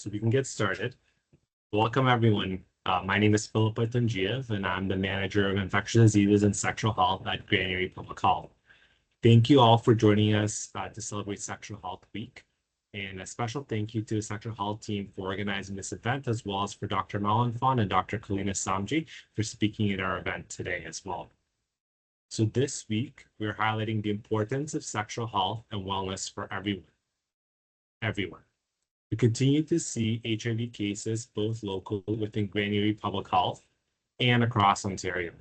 so we can get started. Welcome, everyone. My name is Philip Tangiev, and I'm the manager of infectious diseases and sexual health at Granary Public Health. Thank you all for joining us to celebrate Sexual Health Week. And a special thank you to the Sexual Health team for organizing this event, as well as for Dr. Malanfon and Dr. Kalina Samji for speaking at our event today as well. So this week, we're highlighting the importance of sexual health and wellness for everyone. We continue to see HIV cases both locally within Granary Public Health and across Ontario.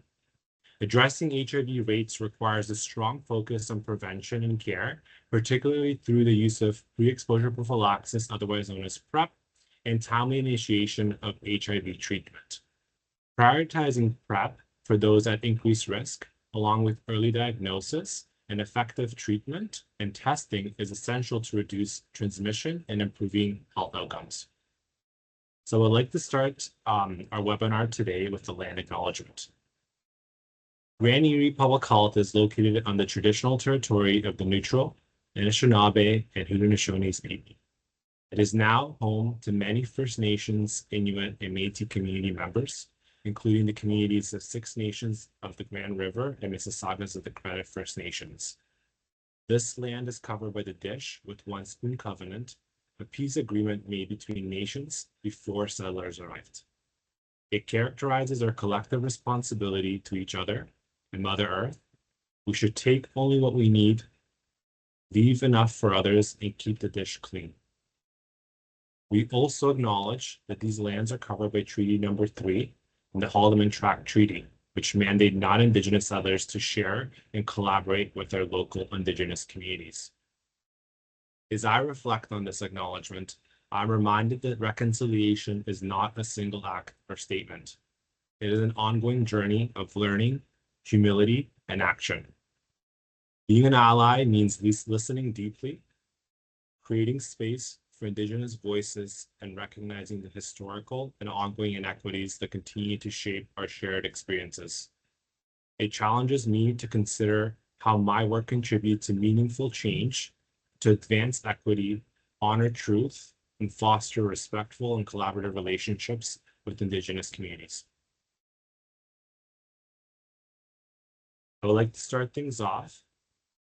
Addressing HIV rates requires a strong focus on prevention and care, particularly through the use of pre-exposure prophylaxis, otherwise known as PrEP, and timely initiation of HIV treatment. Prioritizing PrEP for those at increased risk, along with early diagnosis and effective treatment and testing, is essential to reduce transmission and improving health outcomes. So I'd like to start our webinar today with the land acknowledgement. Granary Public Health is located on the traditional territory of the Neutral, Anishinaabe, and Haudenosaunee people. It is now home to many First Nations, Inuit, and Métis community members, including the communities of Six Nations of the Grand River and Mississaugas of the Credit First Nations. This land is covered by the Dish with One Spoon Covenant, a peace agreement made between nations before settlers arrived. It characterizes our collective responsibility to each other and Mother Earth. We should take only what we need, leave enough for others, and keep the dish clean. We also acknowledge that these lands are covered by Treaty Number 3, and the Haldeman Tract Treaty, which mandate non-Indigenous settlers to share and collaborate with their local Indigenous communities. As I reflect on this acknowledgement, I'm reminded that reconciliation is not a single act or statement. It is an ongoing journey of learning, humility, and action. Being an ally means listening deeply, creating space for Indigenous voices, and recognizing the historical and ongoing inequities that continue to shape our shared experiences. It challenges me to consider how my work contributes to meaningful change, to advance equity, honor truth, and foster respectful and collaborative relationships with Indigenous communities. I would like to start things off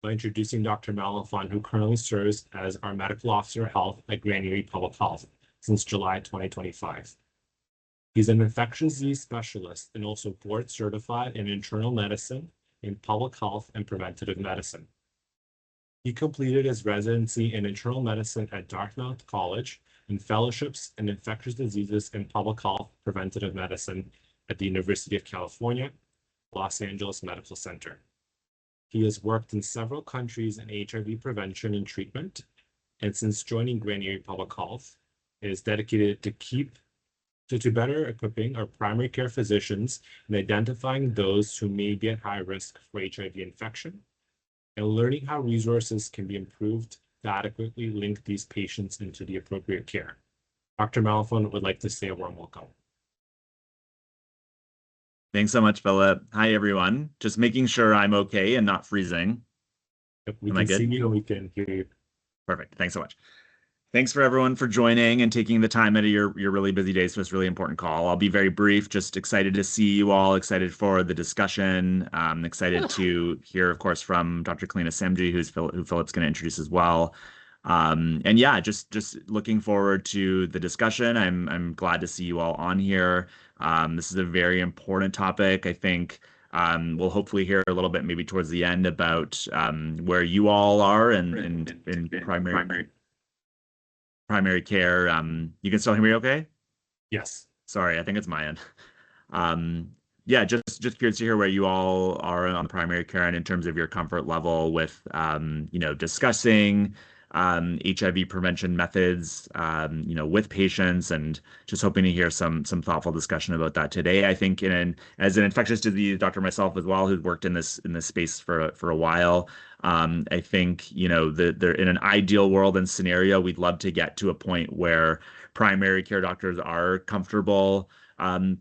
by introducing Dr. Malanfon, who currently serves as our Medical Officer of Health at Granary Public Health since July 2025. He's an infectious disease specialist and also board certified in internal medicine, in public health, and preventative medicine. He completed his residency in internal medicine at Dartmouth College and fellowships in infectious diseases and public health preventative medicine at the University of California, Los Angeles Medical Center. He has worked in several countries in HIV prevention and treatment, and since joining Granary Public Health, is dedicated to better equipping our primary care physicians in identifying those who may be at high risk for HIV infection, and learning how resources can be improved to adequately link these patients into the appropriate care. Dr. Malanfon would like to say a warm welcome. Thanks so much, Philip. Hi, everyone. Just making sure I'm okay and not freezing. If we can see you, we can hear you. Perfect. Thanks so much. Thanks for everyone for joining and taking the time out of your really busy days for this really important call. I'll be very brief, just excited to see you all, excited for the discussion. Excited to hear, of course, from Dr. Kalina Samji, who Philip's going to introduce as well. And yeah, just looking forward to the discussion. I'm glad to see you all on here. This is a very important topic. I think we'll hopefully hear a little bit maybe towards the end about where you all are in primary care. You can still hear me okay? Yes. Sorry, I think it's my end. Yeah, just curious to hear where you all are on the primary care and in terms of your comfort level with discussing HIV prevention methods, with patients, and just hoping to hear some thoughtful discussion about that today. I think as an infectious disease doctor myself as well, who's worked in this space for a while, I think they're in an ideal world and scenario, we'd love to get to a point where primary care doctors are comfortable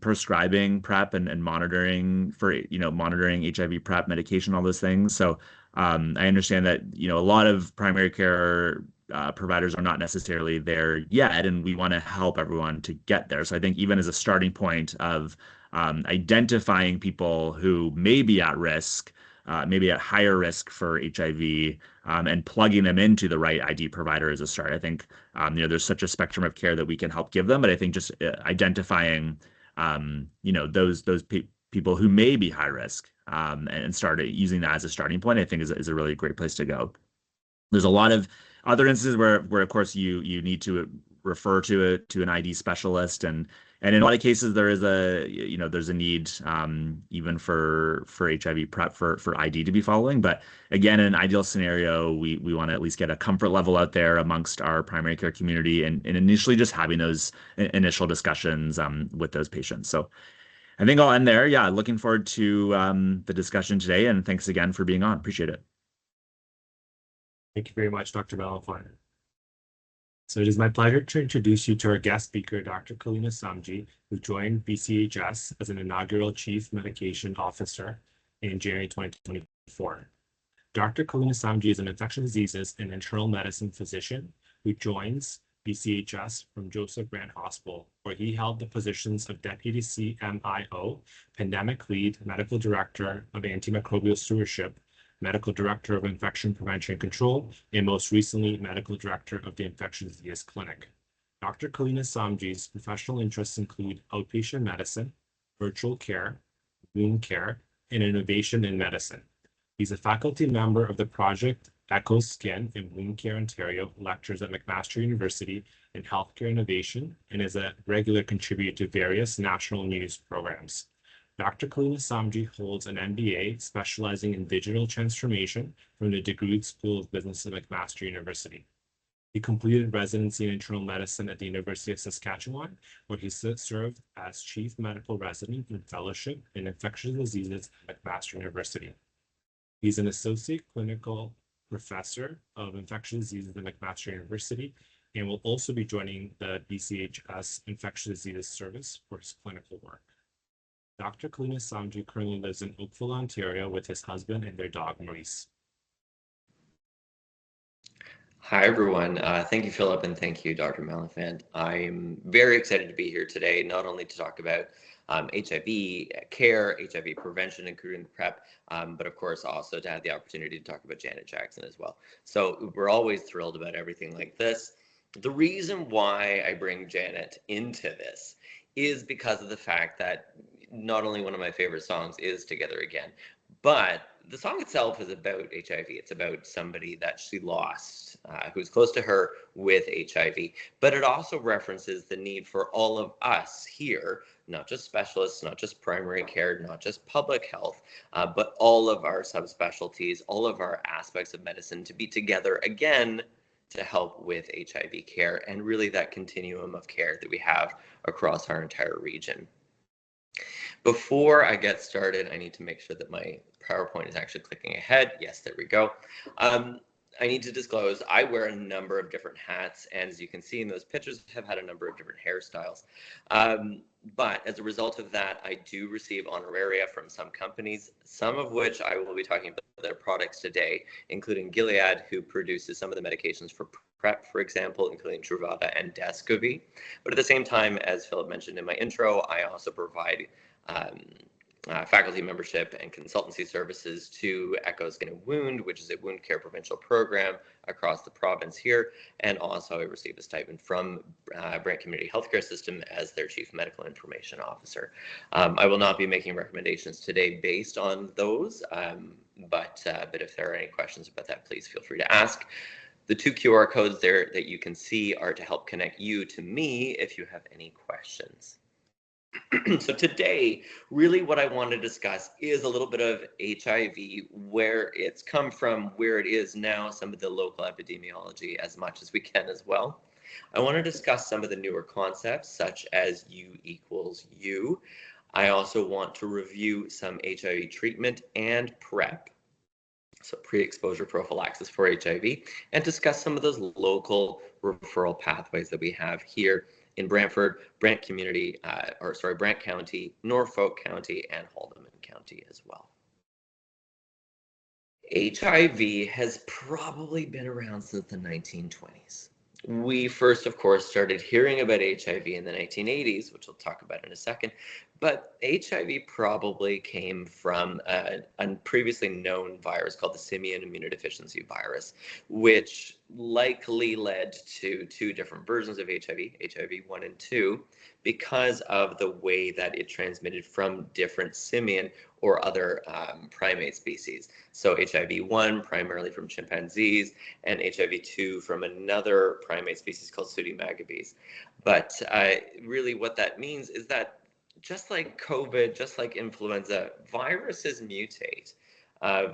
prescribing PrEP and monitoring HIV PrEP medication, all those things. So I understand that a lot of primary care providers are not necessarily there yet, and we want to help everyone to get there. So I think even as a starting point of identifying people who may be at risk, maybe at higher risk for HIV, and plugging them into the right ID provider as a start. I think there's such a spectrum of care that we can help give them, but I think just identifying those people who may be high risk, and start using that as a starting point, I think is a really great place to go. There's a lot of other instances where of course you need to refer to an ID specialist, and in a lot of cases there is there's a need, even for HIV prep for ID to be following. But again, in an ideal scenario, we want to at least get a comfort level out there amongst our primary care community, and initially just having those initial discussions with those patients. So I think I'll end there. Yeah, looking forward to the discussion today, and thanks again for being on. Appreciate it. Thank you very much, Dr. Balafon. So it is my pleasure to introduce you to our guest speaker, Dr. Kalina Samji, who joined BCHS as an inaugural Chief Medication Officer in January 2024. Dr. Kalina Samji is an infectious diseases and internal medicine physician who joins BCHS from Joseph Brand Hospital, where he held the positions of Deputy CMIO, Pandemic Lead, Medical Director of Antimicrobial Stewardship, Medical Director of Infection Prevention and Control, and most recently, Medical Director of the Infectious Disease Clinic. Dr. Kalina Samji's professional interests include outpatient medicine, virtual care, wound care, and innovation in medicine. He's a faculty member of the project Echo Skin in Wound Care Ontario, lectures at McMaster University in Healthcare Innovation, and is a regular contributor to various national news programs. Dr. Kalina Samji holds an MBA specializing in digital transformation from the DeGroote School of Business at McMaster University. He completed residency in internal medicine at the University of Saskatchewan, where he served as chief medical resident and fellowship in infectious diseases at McMaster University. He's an associate clinical professor of infectious diseases at McMaster University and will also be joining the BCHS Infectious Diseases Service for his clinical work. Dr. Kalina Samji currently lives in Oakville, Ontario with his husband and their dog, Maurice. Hi, everyone. Thank you, Philip, and thank you, Dr. Malafant. I'm very excited to be here today, not only to talk about HIV care, HIV prevention, including PrEP, but of course also to have the opportunity to talk about Janet Jackson as well. So we're always thrilled about everything like this. The reason why I bring Janet into this is because of the fact that not only one of my favorite songs is Together Again, but the song itself is about HIV. It's about somebody that she lost, who's close to her with HIV. But it also references the need for all of us here, not just specialists, not just primary care, not just public health, but all of our subspecialties, all of our aspects of medicine to be together again to help with HIV care and really that continuum of care that we have across our entire region. Before I get started, I need to make sure that my PowerPoint is actually clicking ahead. Yes, there we go. I need to disclose I wear a number of different hats, and as you can see in those pictures, have had a number of different hairstyles. But as a result of that, I do receive honoraria from some companies, some of which I will be talking about their products today, including Gilead, who produces some of the medications for PrEP, for example, including Truvada and Descovy. But at the same time, as Philip mentioned in my intro, I also provide faculty membership and consultancy services to Echo Skin and Wound, which is a wound care provincial program across the province here. And also I receive a stipend from Brant Community Healthcare System as their Chief Medical Information Officer. I will not be making recommendations today based on those, but if there are any questions about that, please feel free to ask. The 2 QR codes there that you can see are to help connect you to me if you have any questions. So today, really what I want to discuss is a little bit of HIV, where it's come from, where it is now, some of the local epidemiology as much as we can as well. I want to discuss some of the newer concepts, such as U equals U. I also want to review some HIV treatment and PrEP, so pre-exposure prophylaxis for HIV, and discuss some of those local referral pathways that we have here in Brantford, Brant Community, Brant County, Norfolk County, and Haldimand County as well. HIV has probably been around since the 1920s. We first, of course, started hearing about HIV in the 1980s, which we'll talk about in a second. But HIV probably came from a previously known virus called the simian immunodeficiency virus, which likely led to two different versions of HIV, HIV 1 and 2, because of the way that it transmitted from different simian or other primate species. So HIV-1 primarily from chimpanzees, and HIV-2 from another primate species called Pseudomagabes. But really what that means is that just like COVID, just like influenza, viruses mutate.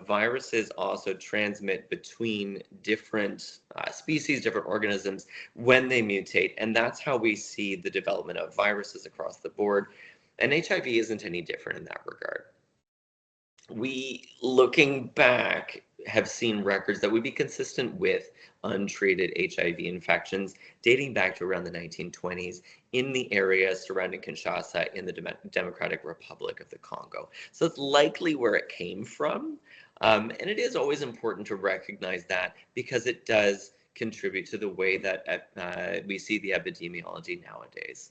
Viruses also transmit between different species, different organisms when they mutate, and that's how we see the development of viruses across the board. And HIV isn't any different in that regard. We, looking back, have seen records that would be consistent with untreated HIV infections dating back to around the 1920s in the area surrounding Kinshasa in the Democratic Republic of the Congo. So it's likely where it came from. And it is always important to recognize that because it does contribute to the way that we see the epidemiology nowadays.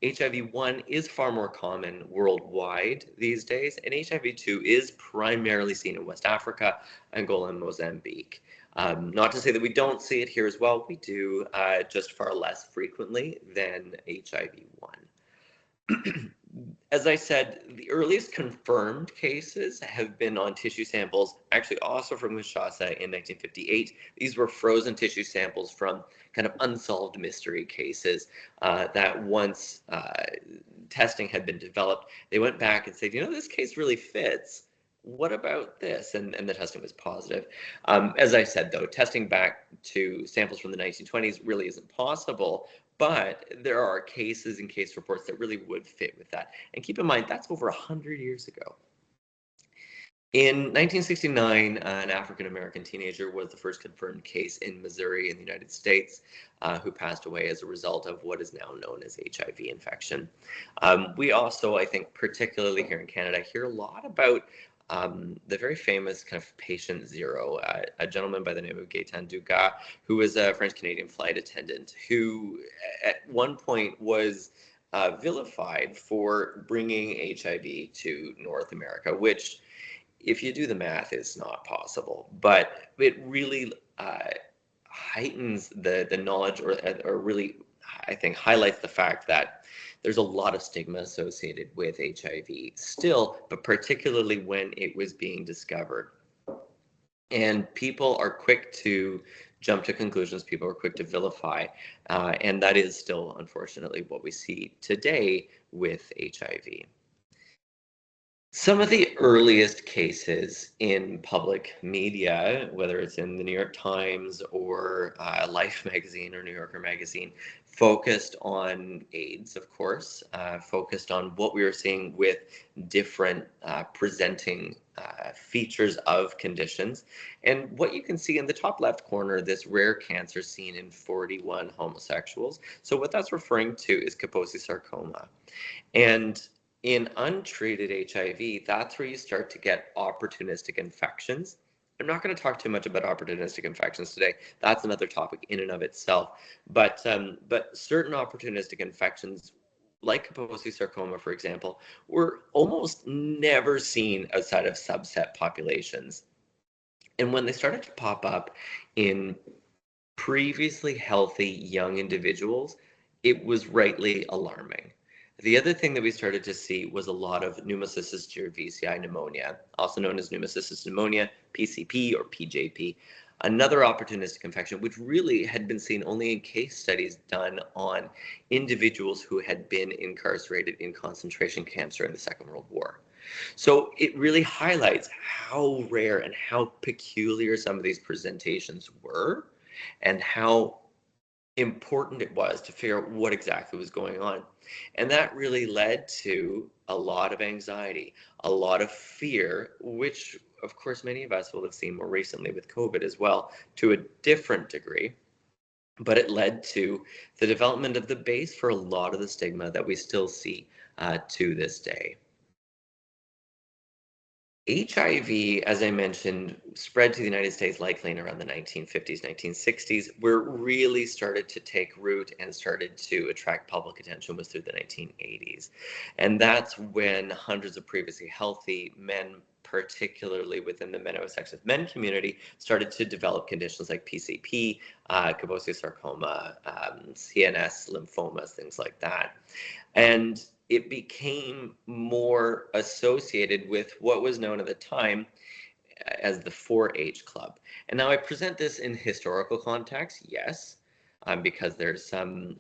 HIV-1 is far more common worldwide these days, and HIV-2 is primarily seen in West Africa, Angola, and Mozambique. Not to say that we don't see it here as well, we do, just far less frequently than HIV-1. As I said, the earliest confirmed cases have been on tissue samples, actually also from Kinshasa in 1958. These were frozen tissue samples from kind of unsolved mystery cases that once testing had been developed, they went back and said, you know, this case really fits. What about this? And the testing was positive. As I said, though, testing back to samples from the 1920s really isn't possible, but there are cases and case reports that really would fit with that. And keep in mind, that's over 100 years ago. In 1969, an African-American teenager was the first confirmed case in Missouri in the United States who passed away as a result of what is now known as HIV infection. We also, I think, particularly here in Canada, hear a lot about the very famous kind of patient zero, a gentleman by the name of Gaetan Dugas, who was a French-Canadian flight attendant who at one point was vilified for bringing HIV to North America, which, if you do the math, is not possible. But it really heightens the knowledge or really, I think, highlights the fact that there's a lot of stigma associated with HIV still, but particularly when it was being discovered. And people are quick to jump to conclusions, people are quick to vilify, and that is still, unfortunately, what we see today with HIV. Some of the earliest cases in public media, whether it's in the New York Times or Life magazine or New Yorker magazine, focused on AIDS, of course, focused on what we were seeing with different presenting features of conditions. And what you can see in the top left corner, this rare cancer seen in 41 homosexuals. So what that's referring to is Kaposi sarcoma. And in untreated HIV, that's where you start to get opportunistic infections. I'm not going to talk too much about opportunistic infections today. That's another topic in and of itself. But certain opportunistic infections, like Kaposi sarcoma, for example, were almost never seen outside of subset populations. And when they started to pop up in previously healthy young individuals, it was rightly alarming. The other thing that we started to see was a lot of pneumocystis jirovecii pneumonia, also known as pneumocystis pneumonia, PCP or PJP, another opportunistic infection, which really had been seen only in case studies done on individuals who had been incarcerated in concentration camps during the Second World War. So it really highlights how rare and how peculiar some of these presentations were and how important it was to figure out what exactly was going on. And that really led to a lot of anxiety, a lot of fear, which of course many of us will have seen more recently with COVID as well, to a different degree. But it led to the development of the base for a lot of the stigma that we still see to this day. HIV, as I mentioned, spread to the United States likely in around the 1950s, 1960s. Where it really started to take root and started to attract public attention was through the 1980s. And that's when hundreds of previously healthy men, particularly within the men who have sex with men community, started to develop conditions like PCP, Kaposi sarcoma, CNS lymphomas, things like that. And it became more associated with what was known at the time as the 4-H Club. And now I present this in historical context, yes, because there's some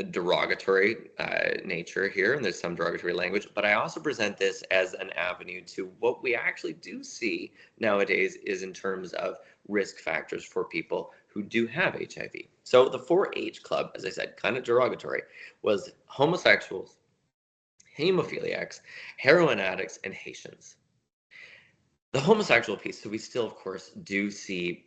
derogatory nature here, and there's some derogatory language, but I also present this as an avenue to what we actually do see nowadays is in terms of risk factors for people who do have HIV. So the 4-H Club, as I said, kind of derogatory, was homosexuals, hemophiliacs, heroin addicts, and Haitians. The homosexual piece, so we still, of course, do see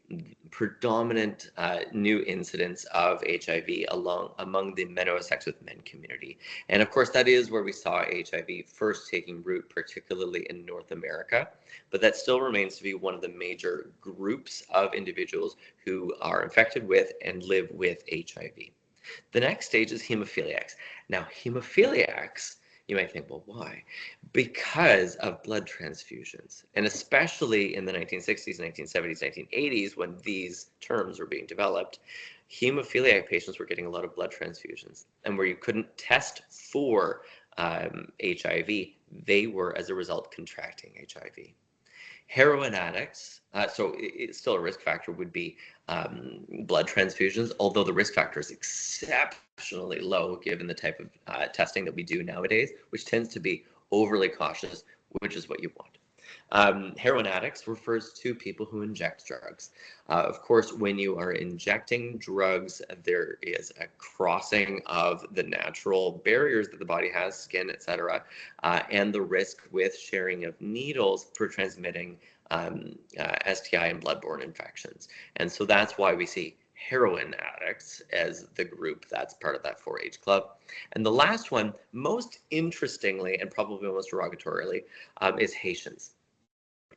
predominant new incidents of HIV among the men who have sex with men community. And of course, that is where we saw HIV first taking root, particularly in North America. But that still remains to be one of the major groups of individuals who are infected with and live with HIV. The next stage is hemophiliacs. Now, hemophiliacs, you might think, well, why? Because of blood transfusions. And especially in the 1960s, 1970s, 1980s, when these terms were being developed, hemophiliac patients were getting a lot of blood transfusions. And where you couldn't test for HIV, they were, as a result, contracting HIV. Heroin addicts, so it's still a risk factor, would be blood transfusions, although the risk factor is exceptionally low given the type of testing that we do nowadays, which tends to be overly cautious, which is what you want. Heroin addicts refers to people who inject drugs. Of course, when you are injecting drugs, there is a crossing of the natural barriers that the body has, skin, etc., and the risk with sharing of needles for transmitting STI and bloodborne infections. And so that's why we see heroin addicts as the group that's part of that 4-H Club. And the last one, most interestingly and probably most derogatorily, is Haitians.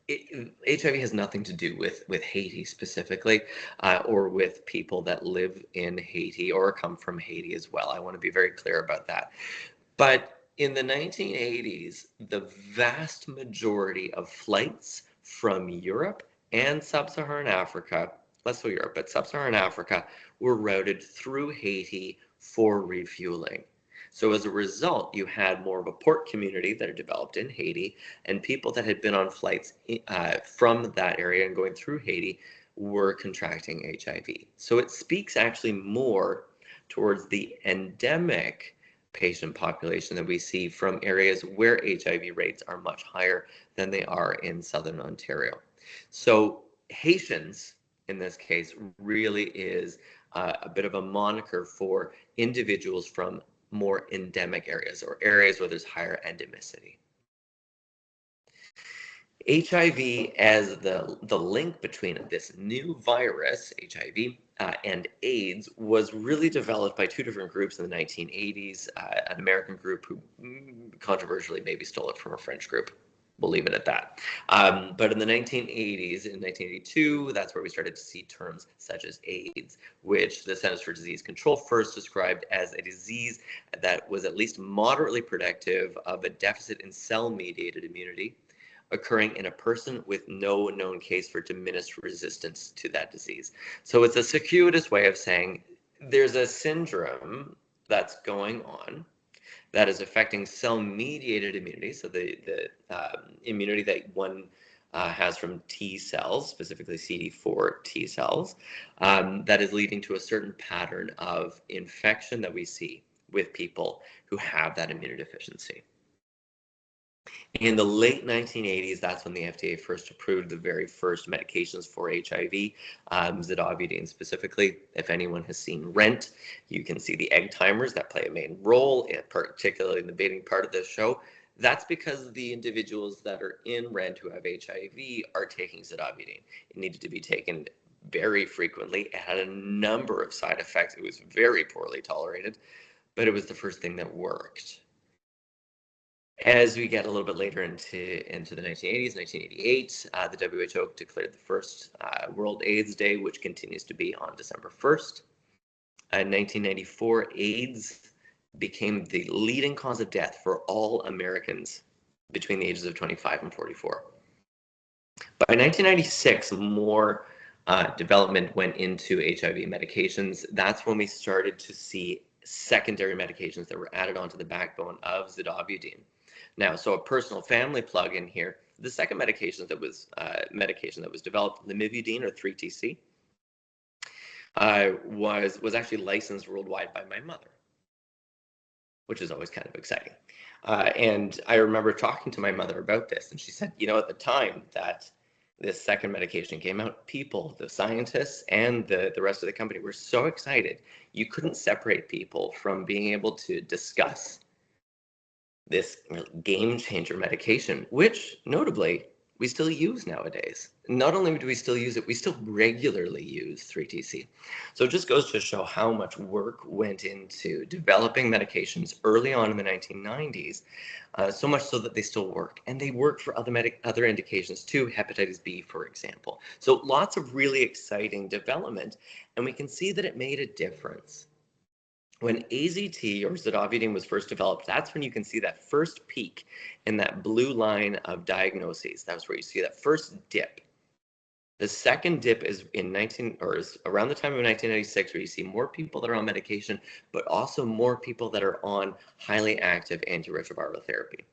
HIV has nothing to do with Haiti specifically, or with people that live in Haiti or come from Haiti as well. I want to be very clear about that. But in the 1980s, the vast majority of flights from Europe and sub-Saharan Africa, less so Europe, but sub-Saharan Africa, were routed through Haiti for refueling. So as a result, you had more of a port community that had developed in Haiti, and people that had been on flights from that area and going through Haiti were contracting HIV. So it speaks actually more towards the endemic patient population that we see from areas where HIV rates are much higher than they are in Southern Ontario. So Haitians, in this case, really is a bit of a moniker for individuals from more endemic areas or areas where there's higher endemicity. HIV as the link between this new virus, HIV, and AIDS was really developed by two different groups in the 1980s, an American group who controversially maybe stole it from a French group. We'll leave it at that. But in the 1980s, in 1982, that's where we started to see terms such as AIDS, which the Centers for Disease Control first described as a disease that was at least moderately predictive of a deficit in cell-mediated immunity occurring in a person with no known case for diminished resistance to that disease. So it's a circuitous way of saying there's a syndrome that's going on that is affecting cell-mediated immunity, so the immunity that one has from T cells, specifically CD4 T cells, that is leading to a certain pattern of infection that we see with people who have that immunodeficiency. In the late 1980s, that's when the FDA first approved the very first medications for HIV, zidovudine specifically. If anyone has seen Rent, you can see the egg timers that play a main role, particularly in the beginning part of this show. That's because the individuals that are in Rent who have HIV are taking zidovudine. It needed to be taken very frequently. It had a number of side effects. It was very poorly tolerated, but it was the first thing that worked. As we get a little bit later into the 1980s, 1988, the WHO declared the first World AIDS Day, which continues to be on December 1st. In 1994, AIDS became the leading cause of death for all Americans between the ages of 25 and 44. By 1996, more development went into HIV medications. That's when we started to see secondary medications that were added onto the backbone of zidovudine. Now, so a personal family plug in here. The second medication that was developed, lamivudine or 3TC, was actually licensed worldwide by my mother, which is always kind of exciting. And I remember talking to my mother about this, and she said, you know, at the time that this second medication came out, people, the scientists and the rest of the company were so excited. You couldn't separate people from being able to discuss this game changer medication, which notably we still use nowadays. Not only do we still use it, we still regularly use 3TC. So it just goes to show how much work went into developing medications early on in the 1990s, so much so that they still work. And they work for other indications too, hepatitis B, for example. So lots of really exciting development, and we can see that it made a difference. When AZT or zidovudine was first developed, that's when you can see that first peak in that blue line of diagnoses. That's where you see that first dip. The second dip is is around the time of 1996, where you see more people that are on medication, but also more people that are on highly active antiretroviral therapy.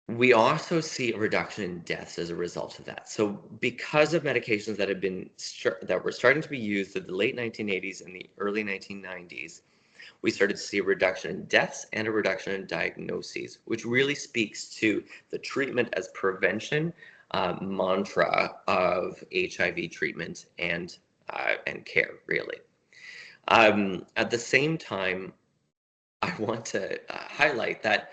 We also see a reduction in deaths as a result of that. So because of medications that were starting to be used in the late 1980s and the early 1990s, we started to see a reduction in deaths and a reduction in diagnoses, which really speaks to the treatment as prevention mantra of HIV treatment and care, really. At the same time, I want to highlight that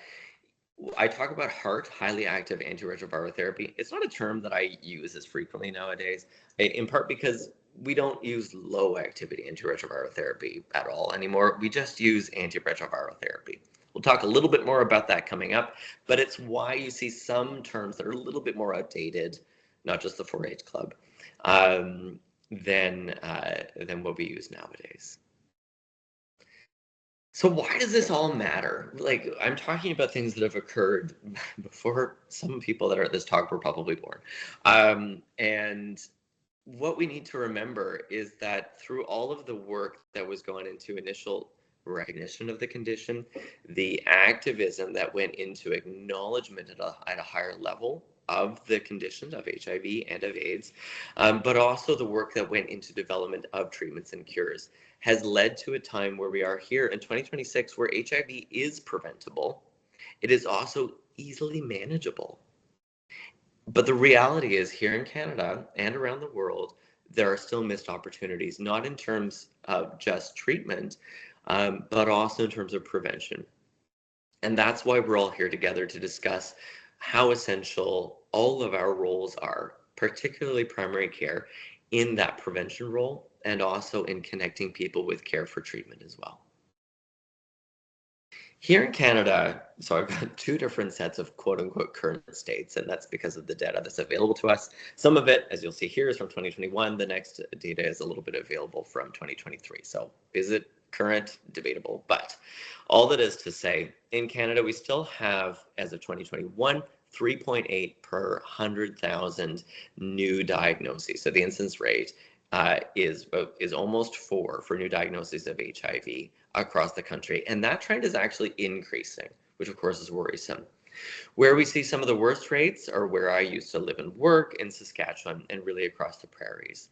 I talk about HAART, highly active antiretroviral therapy. It's not a term that I use as frequently nowadays, in part because we don't use low activity antiretroviral therapy at all anymore. We just use antiretroviral therapy. We'll talk a little bit more about that coming up, but it's why you see some terms that are a little bit more outdated, not just the 4-H Club, than what we use nowadays. So why does this all matter? Like, I'm talking about things that have occurred before some people that are at this talk were probably born. And what we need to remember is that through all of the work that was going into initial recognition of the condition, the activism that went into acknowledgement at a higher level of the condition of HIV and of AIDS, but also the work that went into development of treatments and cures, has led to a time where we are here in 2026 where HIV is preventable. It is also easily manageable. But the reality is, here in Canada and around the world, there are still missed opportunities, not in terms of just treatment, but also in terms of prevention. And that's why we're all here together to discuss how essential all of our roles are, particularly primary care, in that prevention role, and also in connecting people with care for treatment as well. Here in Canada, so I've got two different sets of quote unquote current states, and that's because of the data that's available to us. Some of it, as you'll see here, is from 2021. The next data is a little bit available from 2023. So is it current? Debatable. But all that is to say, in Canada, we still have, as of 2021, 3.8 per 100,000 new diagnoses. So the incidence rate is almost 4 for new diagnoses of HIV across the country. And that trend is actually increasing, which of course is worrisome. Where we see some of the worst rates are where I used to live and work, in Saskatchewan and really across the prairies.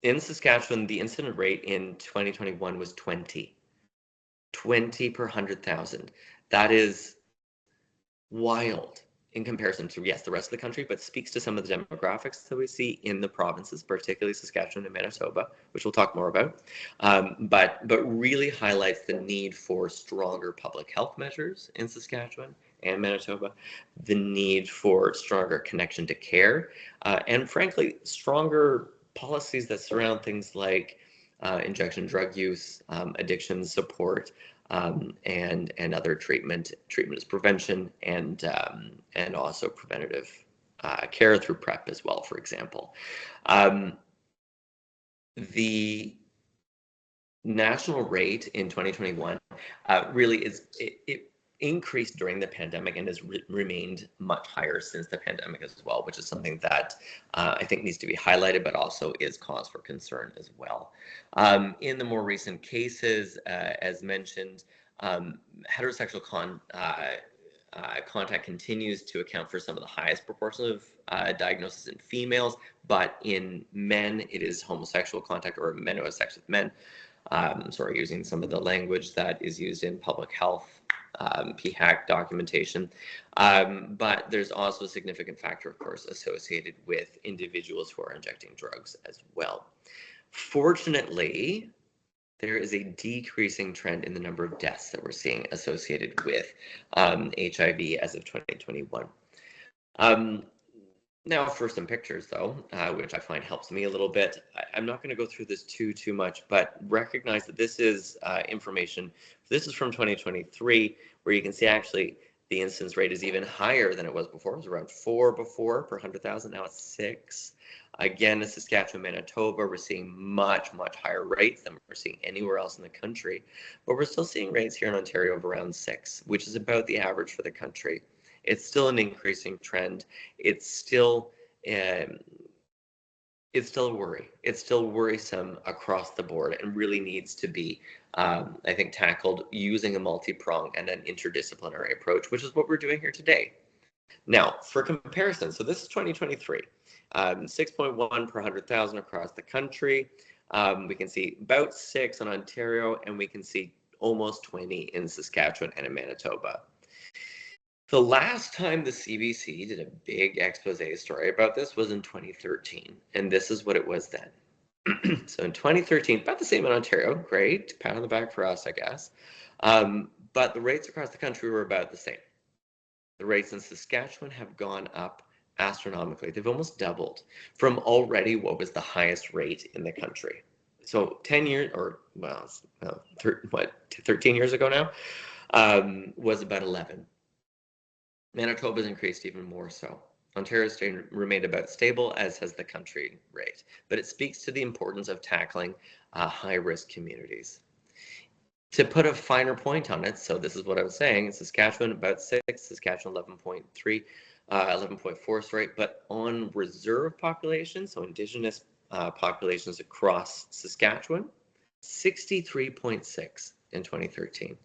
In Saskatchewan, the incident rate in 2021 was 20 per 100,000. That is wild in comparison to, yes, the rest of the country, but speaks to some of the demographics that we see in the provinces, particularly Saskatchewan and Manitoba, which we'll talk more about, but really highlights the need for stronger public health measures in Saskatchewan and Manitoba, the need for stronger connection to care, and frankly, stronger policies that surround things like injection drug use, addiction support, and other treatment. Treatment is prevention, and also preventative care through PrEP as well, for example. The national rate in 2021 really it increased during the pandemic and has remained much higher since the pandemic as well, which is something that I think needs to be highlighted, but also is cause for concern as well. In the more recent cases, as mentioned, heterosexual contact continues to account for some of the highest proportion of diagnosis in females, but in men, it is homosexual contact or men who have sex with men. Sorry, using some of the language that is used in public health PHAC documentation. But there's also a significant factor, of course, associated with individuals who are injecting drugs as well. Fortunately, there is a decreasing trend in the number of deaths that we're seeing associated with HIV as of 2021. Now for some pictures though, which I find helps me a little bit. I'm not going to go through this too much, but recognize that this is information. This is from 2023, where you can see actually the incidence rate is even higher than it was before. It was around 4 before per 100,000. Now it's 6. Again, in Saskatchewan, Manitoba, we're seeing much higher rates than we're seeing anywhere else in the country. But we're still seeing rates here in Ontario of around 6, which is about the average for the country. It's still an increasing trend. It's still a worry. It's still worrisome across the board and really needs to be, I think, tackled using a multi-pronged and an interdisciplinary approach, which is what we're doing here today. Now, for comparison, so this is 2023, 6.1 per 100,000 across the country. We can see about 6 in Ontario, and we can see almost 20 in Saskatchewan and in Manitoba. The last time the CBC did a big expose story about this was in 2013, and this is what it was then. So in 2013, about the same in Ontario, great, pat on the back for us, I guess. But the rates across the country were about the same. The rates in Saskatchewan have gone up astronomically. They've almost doubled from already what was the highest rate in the country. So 10 years, or well, 13 years ago now, was about 11. Manitoba's increased even more so. Ontario's remained about stable, as has the country rate, but it speaks to the importance of tackling high-risk communities. To put a finer point on it, so this is what I was saying, Saskatchewan about 6, Saskatchewan 11.3, 11.4, sorry, but on reserve populations, so Indigenous populations across Saskatchewan, 63.6 in 2013.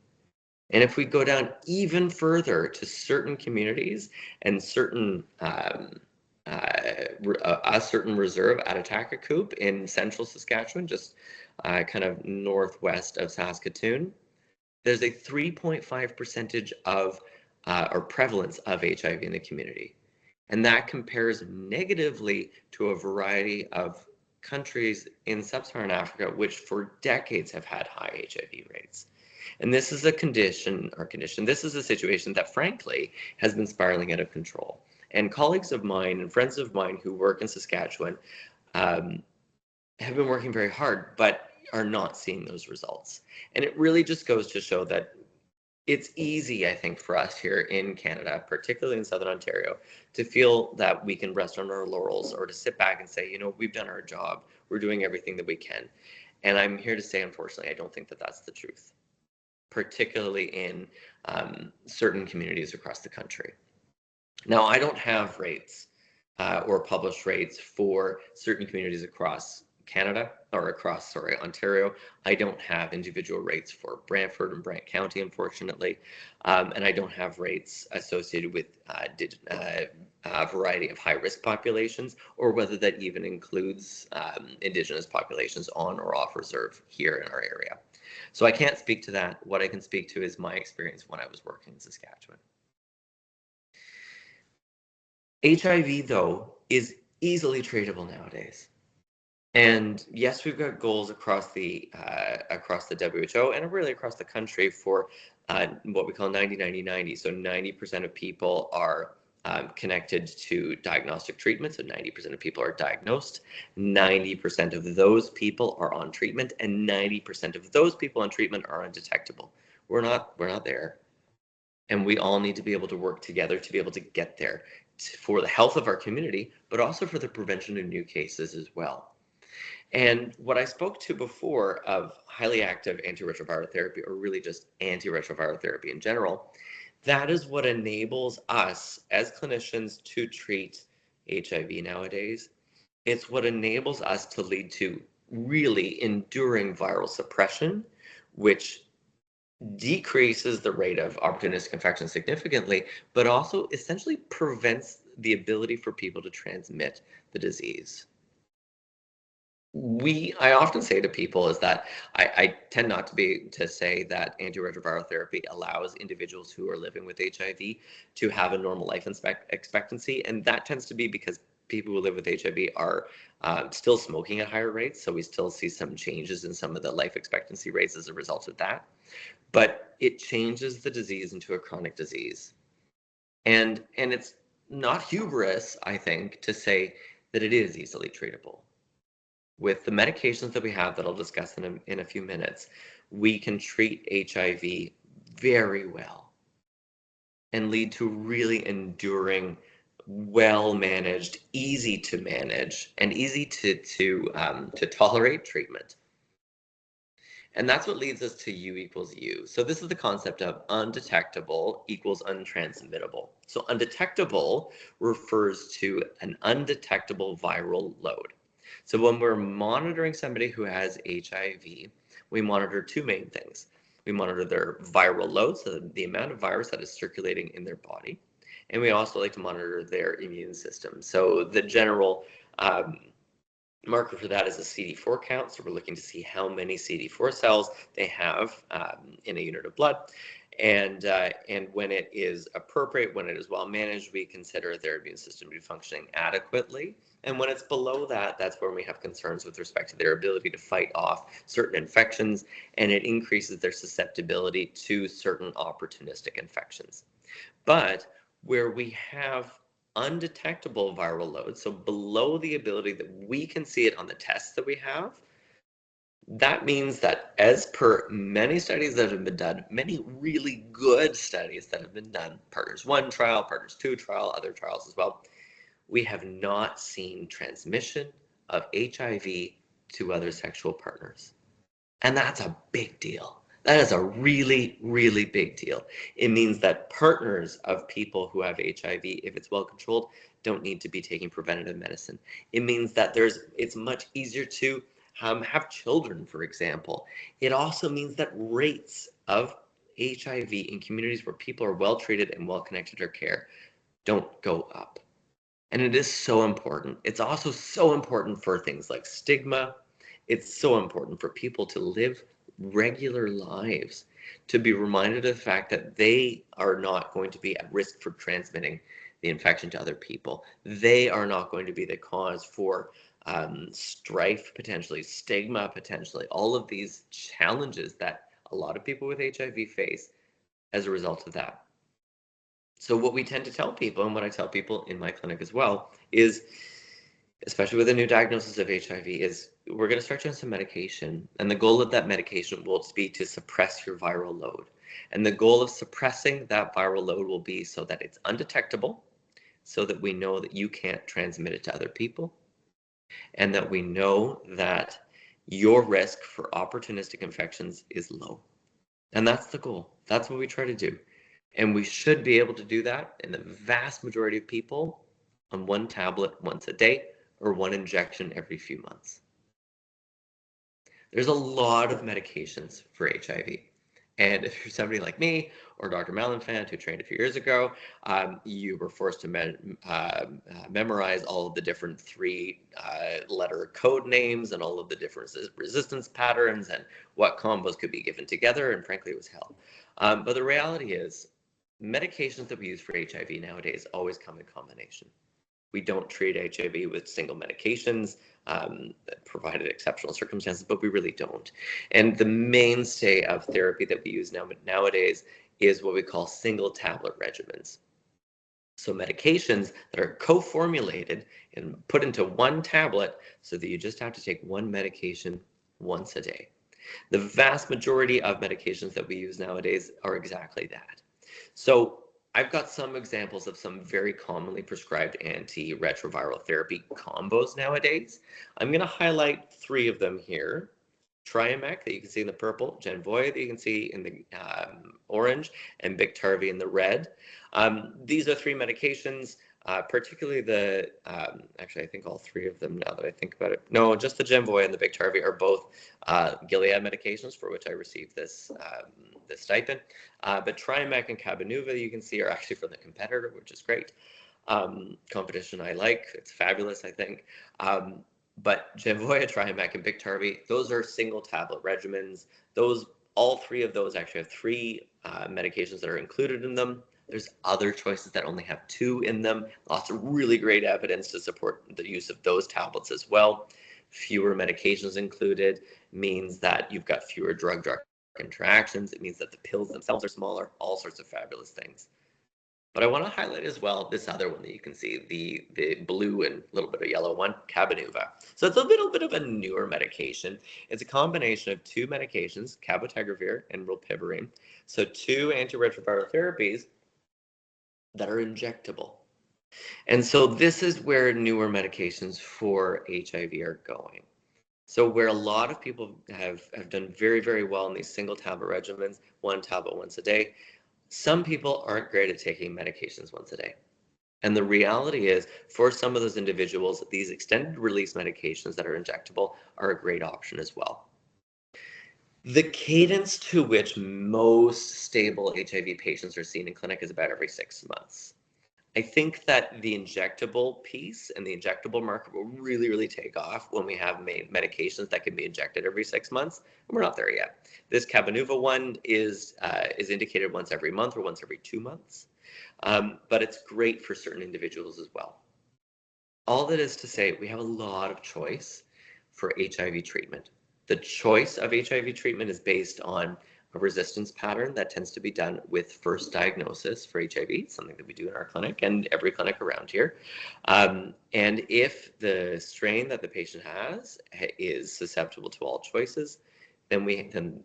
And if we go down even further to certain communities and certain a certain reserve at Atakakoop in central Saskatchewan, just kind of northwest of Saskatoon, there's a 3.5 percentage of or prevalence of HIV in the community. And that compares negatively to a variety of countries in sub-Saharan Africa, which for decades have had high HIV rates. And this is a this is a situation that frankly has been spiraling out of control. And colleagues of mine and friends of mine who work in Saskatchewan have been working very hard, but are not seeing those results. And it really just goes to show that it's easy, I think, for us here in Canada, particularly in Southern Ontario, to feel that we can rest on our laurels or to sit back and say, you know, we've done our job, we're doing everything that we can. And I'm here to say, unfortunately, I don't think that that's the truth, particularly in certain communities across the country. Now, I don't have rates or published rates for certain communities across Canada or across, Ontario. I don't have individual rates for Brantford and Brant County, unfortunately, and I don't have rates associated with a variety of high-risk populations, or whether that even includes Indigenous populations on or off reserve here in our area. So I can't speak to that. What I can speak to is my experience when I was working in Saskatchewan. HIV, though, is easily treatable nowadays. And yes, we've got goals across the WHO and really across the country for what we call 90-90-90. So 90% of people are connected to diagnostic treatment. So 90% of people are diagnosed. 90% of those people are on treatment, and 90% of those people on treatment are undetectable. We're not there. And we all need to be able to work together to be able to get there for the health of our community, but also for the prevention of new cases as well. And what I spoke to before of highly active antiretroviral therapy, or really just antiretroviral therapy in general, that is what enables us as clinicians to treat HIV nowadays. It's what enables us to lead to really enduring viral suppression, which decreases the rate of opportunistic infection significantly, but also essentially prevents the ability for people to transmit the disease. I often say to people is that I tend not to say that antiretroviral therapy allows individuals who are living with HIV to have a normal life expectancy, and that tends to be because people who live with HIV are still smoking at higher rates, so we still see some changes in some of the life expectancy rates as a result of that. But it changes the disease into a chronic disease. And it's not hubris, I think, to say that it is easily treatable. With the medications that we have that I'll discuss in a few minutes, we can treat HIV very well and lead to really enduring, well-managed, easy to manage, and easy to tolerate treatment. And that's what leads us to U equals U. So this is the concept of undetectable equals untransmittable. So undetectable refers to an undetectable viral load. So when we're monitoring somebody who has HIV, we monitor two main things. We monitor their viral load, so the amount of virus that is circulating in their body. And we also like to monitor their immune system. So the general marker for that is a CD4 count. So we're looking to see how many CD4 cells they have in a unit of blood. And when it is appropriate, when it is well managed, we consider their immune system to be functioning adequately. And when it's below that, that's where we have concerns with respect to their ability to fight off certain infections, and it increases their susceptibility to certain opportunistic infections. But where we have undetectable viral loads, so below the ability that we can see it on the tests that we have, that means that as per many studies that have been done, many really good studies that have been done, Partners 1 trial, Partners 2 trial, other trials as well, we have not seen transmission of HIV to other sexual partners. And that's a big deal. That is a really, really big deal. It means that partners of people who have HIV, if it's well controlled, don't need to be taking preventative medicine. It means that it's much easier to have children, for example. It also means that rates of HIV in communities where people are well treated and well connected to care don't go up. And it is so important. It's also so important for things like stigma. It's so important for people to live regular lives, to be reminded of the fact that they are not going to be at risk for transmitting the infection to other people. They are not going to be the cause for strife, potentially, stigma, potentially, all of these challenges that a lot of people with HIV face as a result of that. So what we tend to tell people, and what I tell people in my clinic as well, is, especially with a new diagnosis of HIV, is we're going to start you on some medication. And the goal of that medication will be to suppress your viral load. And the goal of suppressing that viral load will be so that it's undetectable, so that we know that you can't transmit it to other people, and that we know that your risk for opportunistic infections is low. And that's the goal. That's what we try to do. And we should be able to do that in the vast majority of people on one tablet once a day or one injection every few months. There's a lot of medications for HIV. And if you're somebody like me or Dr. Malenfant, who trained a few years ago, you were forced to memorize all of the different three-letter code names and all of the different resistance patterns and what combos could be given together. And frankly, it was hell. But the reality is, medications that we use for HIV nowadays always come in combination. We don't treat HIV with single medications, provided exceptional circumstances, but we really don't. And the mainstay of therapy that we use nowadays is what we call single tablet regimens. So medications that are co-formulated and put into one tablet so that you just have to take one medication once a day. The vast majority of medications that we use nowadays are exactly that. So I've got some examples of some very commonly prescribed antiretroviral therapy combos nowadays. I'm going to highlight 3 of them here. Triamec that you can see in the purple, Genvoya that you can see in the orange, and Biktarvy in the red. These are 3 medications, particularly the, actually I think all 3 of them now that I think about it. No, just the Genvoya and the Biktarvy are both Gilead medications for which I received this, this stipend. But Triamec and Cabenuva you can see are actually from the competitor, which is great. Competition I like, it's fabulous I think. But Genvoya, Triamec, and Biktarvy, those are single tablet regimens. All 3 of those actually have 3 medications that are included in them. There's other choices that only have 2 in them. Lots of really great evidence to support the use of those tablets as well. Fewer medications included means that you've got fewer drug-drug interactions. It means that the pills themselves are smaller, all sorts of fabulous things. But I want to highlight as well this other one that you can see, the blue and a little bit of yellow one, Cabenuva. So it's a little bit of a newer medication. It's a combination of 2 medications, cabotegravir and rilpivirine. So 2 antiretroviral therapies that are injectable. And so this is where newer medications for HIV are going. So where a lot of people have done very, very well in these single tablet regimens, 1 tablet once a day, some people aren't great at taking medications once a day. And the reality is, for some of those individuals, these extended release medications that are injectable are a great option as well. The cadence to which most stable HIV patients are seen in clinic is about every 6 months. I think that the injectable piece and the injectable market will really, really take off when we have medications that can be injected every 6 months, and we're not there yet. This Cabenuva one is indicated once every month or once every 2 months, but it's great for certain individuals as well. All that is to say, we have a lot of choice for HIV treatment. The choice of HIV treatment is based on a resistance pattern that tends to be done with first diagnosis for HIV, something that we do in our clinic and every clinic around here. And if the strain that the patient has is susceptible to all choices, then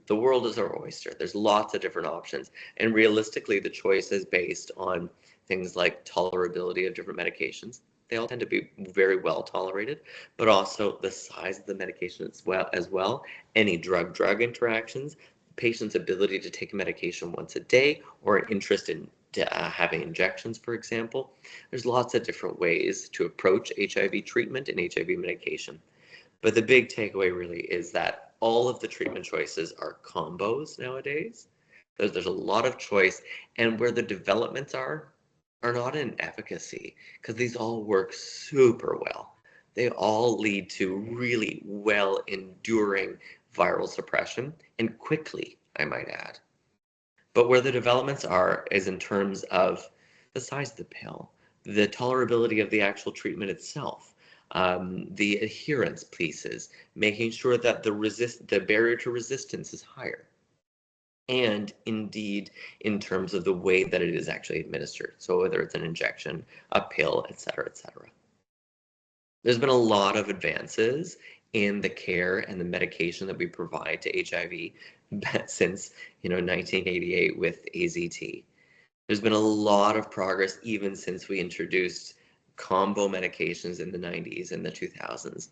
the world is our oyster. There's lots of different options. And realistically, the choice is based on things like tolerability of different medications. They all tend to be very well tolerated, but also the size of the medication as well, any drug-drug interactions, patient's ability to take a medication once a day, or an interest in having injections, for example. There's lots of different ways to approach HIV treatment and HIV medication. But the big takeaway really is that all of the treatment choices are combos nowadays. There's a lot of choice, and where the developments are not in efficacy, because these all work super well. They all lead to really well enduring viral suppression, and quickly, I might add. But where the developments are is in terms of the size of the pill, the tolerability of the actual treatment itself, the adherence pieces, making sure that the barrier to resistance is higher, and indeed in terms of the way that it is actually administered. So whether it's an injection, a pill, et cetera, et cetera. There's been a lot of advances in the care and the medication that we provide to HIV since 1988 with AZT. There's been a lot of progress even since we introduced combo medications in the 90s and the 2000s.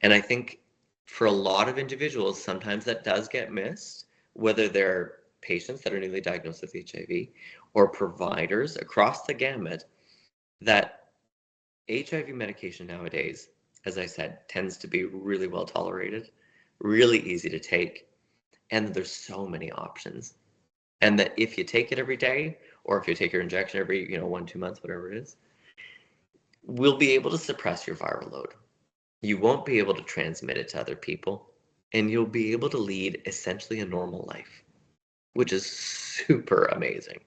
And I think for a lot of individuals, sometimes that does get missed, whether they're patients that are newly diagnosed with HIV or providers across the gamut, that HIV medication nowadays, as I said, tends to be really well tolerated, really easy to take, and there's so many options. And that if you take it every day, or if you take your injection every 1-2 months, whatever it is, we'll be able to suppress your viral load. You won't be able to transmit it to other people, and you'll be able to lead essentially a normal life, which is super amazing.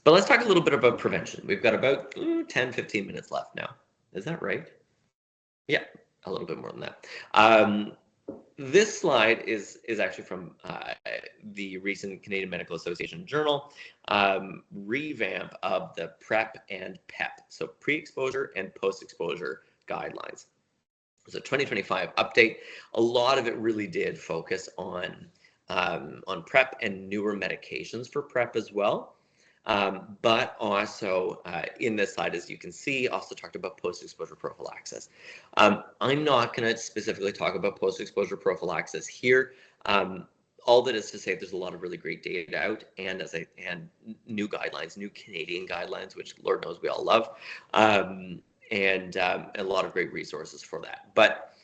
But let's talk a little bit about prevention. We've got about 10-15 minutes left now. Is that right? Yeah, a little bit more than that. This slide is actually from the recent Canadian Medical Association Journal revamp of the PrEP and PEP, so pre-exposure and post-exposure guidelines. So 2025 update, a lot of it really did focus on PrEP and newer medications for PrEP as well. But also in this slide, as you can see, also talked about post-exposure prophylaxis. I'm not going to specifically talk about post-exposure prophylaxis here. All that is to say, there's a lot of really great data out, and new guidelines, new Canadian guidelines, which Lord knows we all love, and a lot of great resources for that. But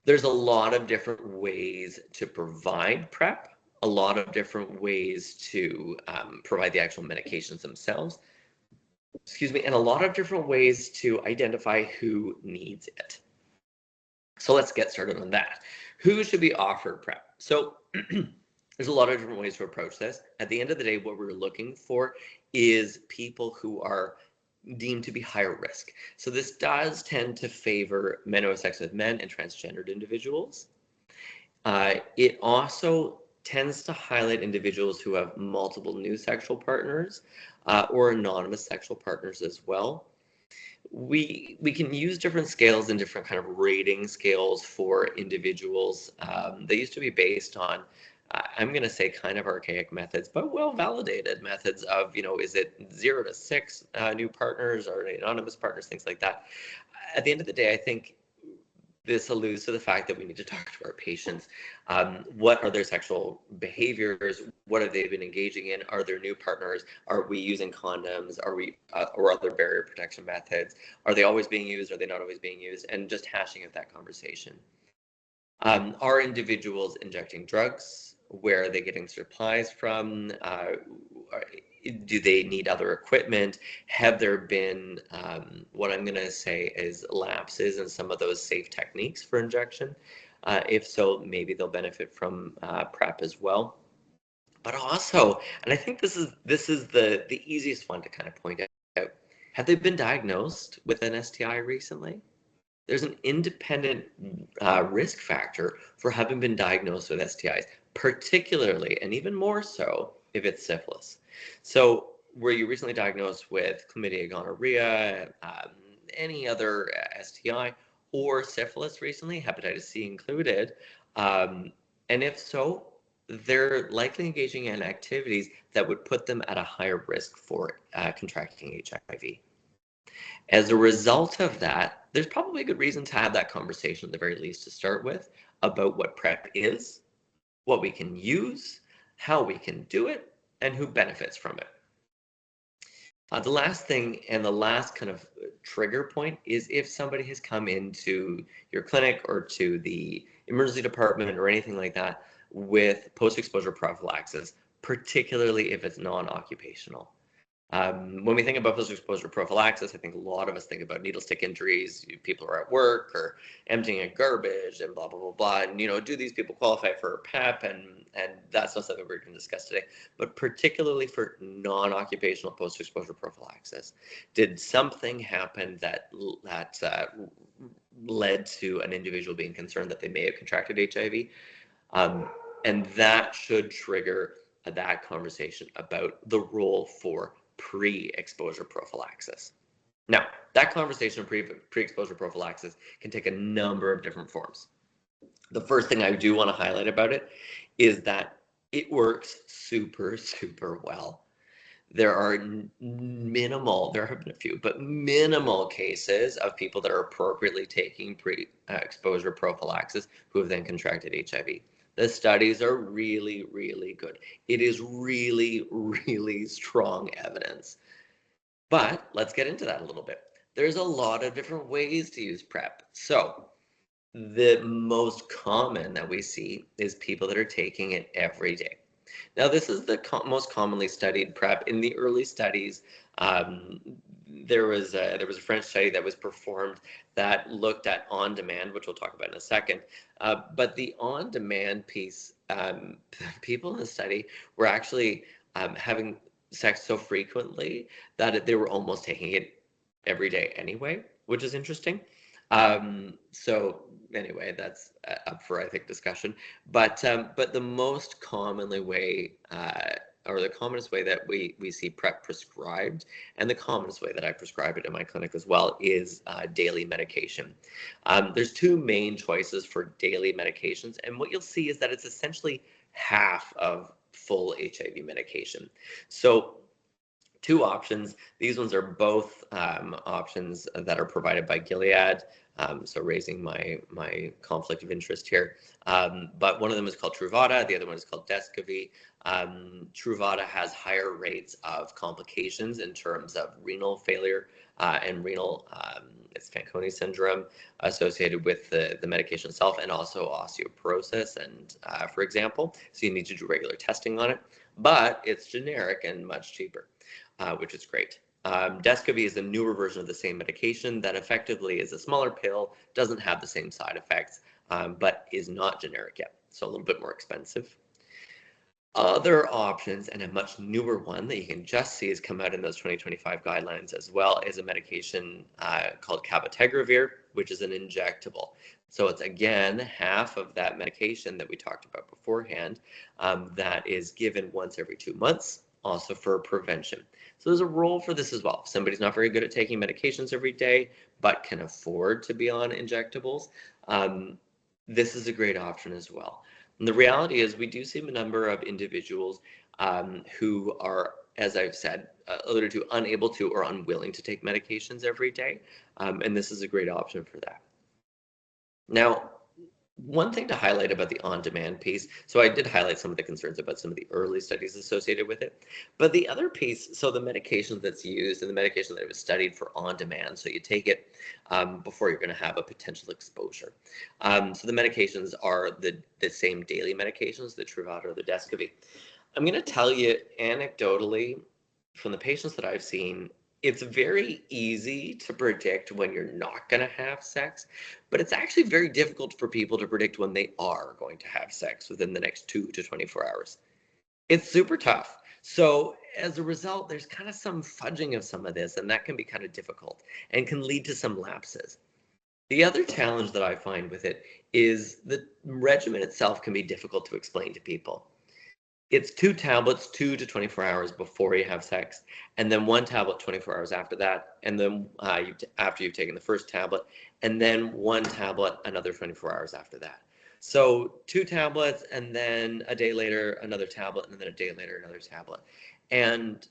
there's a lot of different ways to provide PrEP, a lot of different ways to provide the actual medications themselves, excuse me, and a lot of different ways to identify who needs it. So let's get started on that. Who should be offered PrEP? So there's a lot of different ways to approach this. At the end of the day, what we're looking for is people who are deemed to be higher risk. So this does tend to favor men who have sex with men and transgendered individuals. It also tends to highlight individuals who have multiple new sexual partners or anonymous sexual partners as well. We can use different scales and different kind of rating scales for individuals. They used to be based on I'm going to say kind of archaic methods, but well-validated methods of, is it 0 to 6 new partners or anonymous partners, things like that. At the end of the day, I think this alludes to the fact that we need to talk to our patients. What are their sexual behaviors? What have they been engaging in? Are there new partners? Are we using condoms? Are we or other barrier protection methods? Are they always being used? Are they not always being used? And just hashing out that conversation. Are individuals injecting drugs? Where are they getting supplies from? Do they need other equipment? Have there been what I'm going to say is lapses in some of those safe techniques for injection? If so, maybe they'll benefit from PrEP as well. But also, and I think this is the easiest one to kind of point out, have they been diagnosed with an STI recently? There's an independent risk factor for having been diagnosed with STIs, particularly and even more so if it's syphilis. So were you recently diagnosed with chlamydia, gonorrhea, any other STI, or syphilis recently, hepatitis C included? And if so, they're likely engaging in activities that would put them at a higher risk for contracting HIV. As a result of that, there's probably a good reason to have that conversation at the very least to start with about what PrEP is, what we can use, how we can do it, and who benefits from it. The last thing and the last kind of trigger point is if somebody has come into your clinic or to the emergency department or anything like that with post-exposure prophylaxis, particularly if it's non-occupational. When we think about post-exposure prophylaxis, I think a lot of us think about needle stick injuries. People are at work or emptying a garbage and blah, blah, blah, blah. And, do these people qualify for PEP? And that's not something we're going to discuss today. But particularly for non-occupational post-exposure prophylaxis, did something happen that led to an individual being concerned that they may have contracted HIV? And that should trigger that conversation about the role for pre-exposure prophylaxis. Now, that conversation of pre-exposure prophylaxis can take a number of different forms. The first thing I do want to highlight about it is that it works super, super well. There have been a few, but minimal cases of people that are appropriately taking pre-exposure prophylaxis who have then contracted HIV. The studies are really, really good. It is really, really strong evidence. But let's get into that a little bit. There's a lot of different ways to use PrEP. So the most common that we see is people that are taking it every day. Now, this is the most commonly studied PrEP. In the early studies, there was a French study that was performed that looked at on-demand, which we'll talk about in a second. But the on-demand piece, people in the study were actually having sex so frequently that they were almost taking it every day anyway, which is interesting. So anyway, that's up for, I think, discussion. But the most commonly way or the commonest way that we see PrEP prescribed, and the commonest way that I prescribe it in my clinic as well, is daily medication. There's two main choices for daily medications, and what you'll see is that it's essentially half of full HIV medication. So two options. These ones are both options that are provided by Gilead. So raising my conflict of interest here. But one of them is called Truvada. The other one is called Descovy. Truvada has higher rates of complications in terms of renal failure and renal it's Fanconi syndrome associated with the medication itself, and also osteoporosis, and for example. So you need to do regular testing on it. But it's generic and much cheaper, which is great. Descovy is a newer version of the same medication that effectively is a smaller pill, doesn't have the same side effects, but is not generic yet, so a little bit more expensive. Other options, and a much newer one that you can just see has come out in those 2025 guidelines as well, is a medication called cabotegravir, which is an injectable. So it's again half of that medication that we talked about beforehand, that is given once every 2 months, also for prevention. So there's a role for this as well. If somebody's not very good at taking medications every day, but can afford to be on injectables, this is a great option as well. And the reality is we do see a number of individuals who are, as I've said, alluded to, unable to or unwilling to take medications every day. And this is a great option for that. Now, one thing to highlight about the on-demand piece, so I did highlight some of the concerns about some of the early studies associated with it, but the other piece, so the medication that's used and the medication that was studied for on-demand, so you take it before you're going to have a potential exposure. So the medications are the same daily medications, the Truvada or the Descovy. I'm going to tell you anecdotally from the patients that I've seen, it's very easy to predict when you're not going to have sex, but it's actually very difficult for people to predict when they are going to have sex within the next 2 to 24 hours. It's super tough. So as a result, there's kind of some fudging of some of this, and that can be kind of difficult and can lead to some lapses. The other challenge that I find with it is the regimen itself can be difficult to explain to people. It's 2 tablets, 2 to 24 hours before you have sex, and then 1 tablet 24 hours after that, and then after you've taken the first tablet, and then 1 tablet another 24 hours after that. So 2 tablets, and then a day later another tablet, and then a day later another tablet. And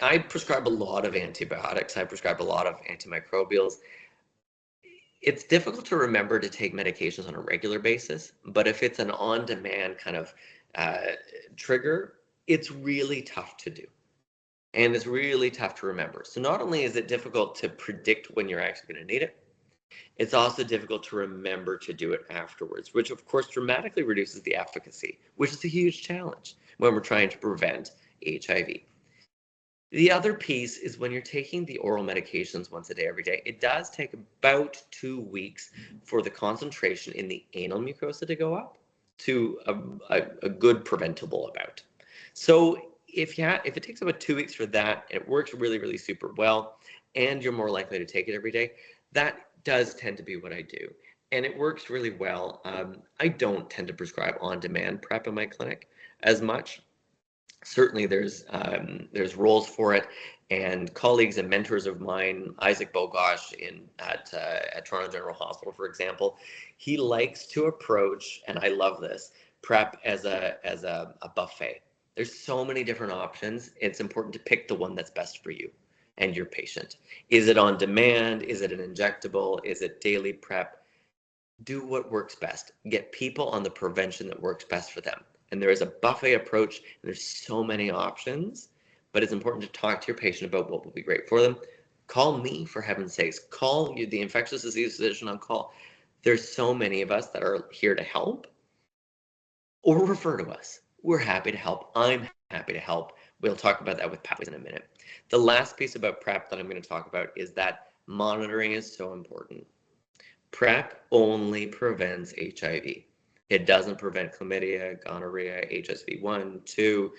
I prescribe a lot of antibiotics. I prescribe a lot of antimicrobials. It's difficult to remember to take medications on a regular basis, but if it's an on-demand kind of trigger, it's really tough to do. And it's really tough to remember. So not only is it difficult to predict when you're actually going to need it, it's also difficult to remember to do it afterwards, which of course dramatically reduces the efficacy, which is a huge challenge when we're trying to prevent HIV. The other piece is when you're taking the oral medications once a day, every day, it does take about 2 weeks for the concentration in the anal mucosa to go up to a good preventable amount. So if it takes about 2 weeks for that, it works really, really super well, and you're more likely to take it every day, that does tend to be what I do. And it works really well. I don't tend to prescribe on-demand PrEP in my clinic as much. Certainly there's roles for it, and colleagues and mentors of mine, Isaac Bogosh at Toronto General Hospital, for example, he likes to approach, and I love this, PrEP as a buffet. There's so many different options. It's important to pick the one that's best for you and your patient. Is it on demand? Is it an injectable? Is it daily PrEP? Do what works best. Get people on the prevention that works best for them. And there is a buffet approach, and there's so many options, but it's important to talk to your patient about what will be great for them. Call me, for heaven's sakes. Call you, the infectious disease physician on call. There's so many of us that are here to help, or refer to us. We're happy to help. I'm happy to help. We'll talk about that with pathways in a minute. The last piece about PrEP that I'm going to talk about is that monitoring is so important. PrEP only prevents HIV. It doesn't prevent chlamydia, gonorrhea, HSV1, 2,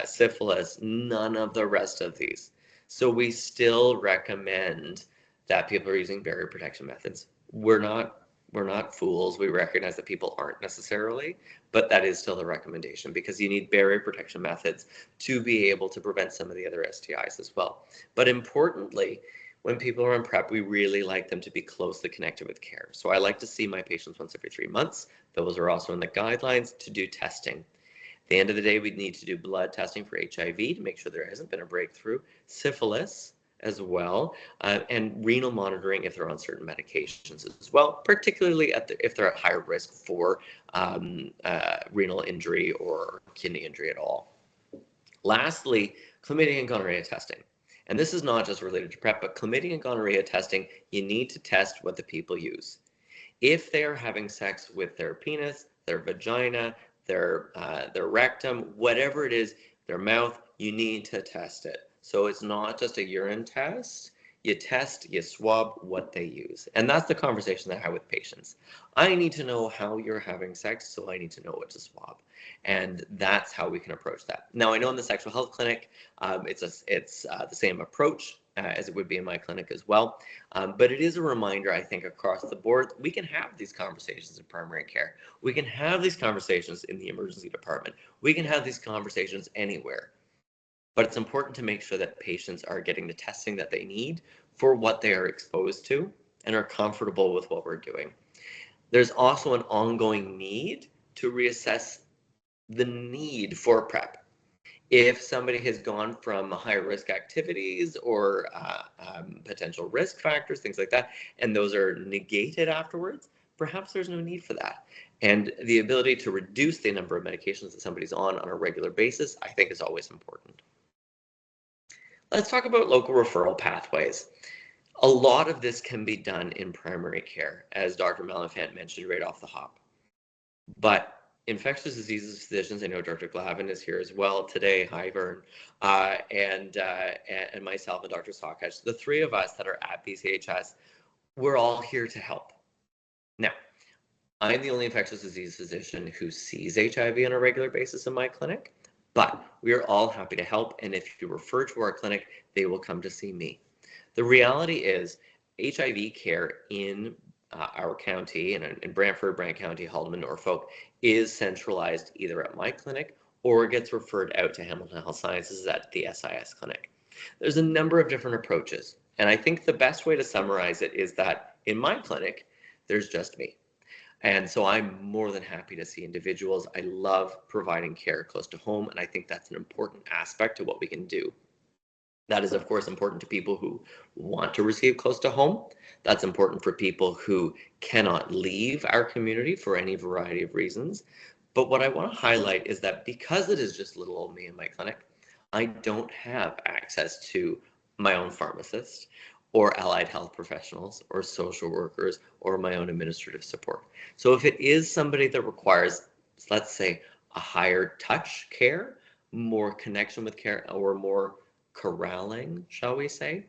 syphilis, none of the rest of these. So we still recommend that people are using barrier protection methods. We're not We're not fools. We recognize that people aren't necessarily, but that is still the recommendation because you need barrier protection methods to be able to prevent some of the other STIs as well. But importantly, when people are in PrEP, we really like them to be closely connected with care. So I like to see my patients once every 3 months. Those are also in the guidelines to do testing. At the end of the day, we need to do blood testing for HIV to make sure there hasn't been a breakthrough, syphilis as well, and renal monitoring if they're on certain medications as well, particularly if they're at higher risk for renal injury or kidney injury at all. Lastly, chlamydia and gonorrhea testing. And this is not just related to PrEP, but chlamydia and gonorrhea testing, you need to test what the people use. If they are having sex with their penis, their vagina, their rectum, whatever it is, their mouth, you need to test it. So it's not just a urine test. You test, you swab what they use. And that's the conversation that I have with patients. I need to know how you're having sex, so I need to know what to swab. And that's how we can approach that. Now, I know in the sexual health clinic, it's the same approach as it would be in my clinic as well. But it is a reminder, I think, across the board, we can have these conversations in primary care. We can have these conversations in the emergency department. We can have these conversations anywhere. But it's important to make sure that patients are getting the testing that they need for what they are exposed to and are comfortable with what we're doing. There's also an ongoing need to reassess the need for PrEP. If somebody has gone from high risk activities or potential risk factors, things like that, and those are negated afterwards, perhaps there's no need for that. And the ability to reduce the number of medications that somebody's on a regular basis, I think, is always important. Let's talk about local referral pathways. A lot of this can be done in primary care, as Dr. Malenfant mentioned right off the hop. But infectious diseases physicians, I know Dr. Glavin is here as well today. Hi, Vern, and myself and Dr. Sockhatch, the three of us that are at BCHS, we're all here to help. Now, I'm the only infectious disease physician who sees HIV on a regular basis in my clinic, but we are all happy to help. And if you refer to our clinic, they will come to see me. The reality is HIV care in our county, in Brantford, Brant County, Haldeman, Norfolk, is centralized either at my clinic or gets referred out to Hamilton Health Sciences at the SIS clinic. There's a number of different approaches. And I think the best way to summarize it is that in my clinic, there's just me. And so I'm more than happy to see individuals. I love providing care close to home, and I think that's an important aspect to what we can do. That is, of course, important to people who want to receive close to home. That's important for people who cannot leave our community for any variety of reasons. But what I want to highlight is that because it is just little old me in my clinic, I don't have access to my own pharmacist or allied health professionals or social workers or my own administrative support. So if it is somebody that requires, let's say, a higher touch care, more connection with care, or more corralling, shall we say,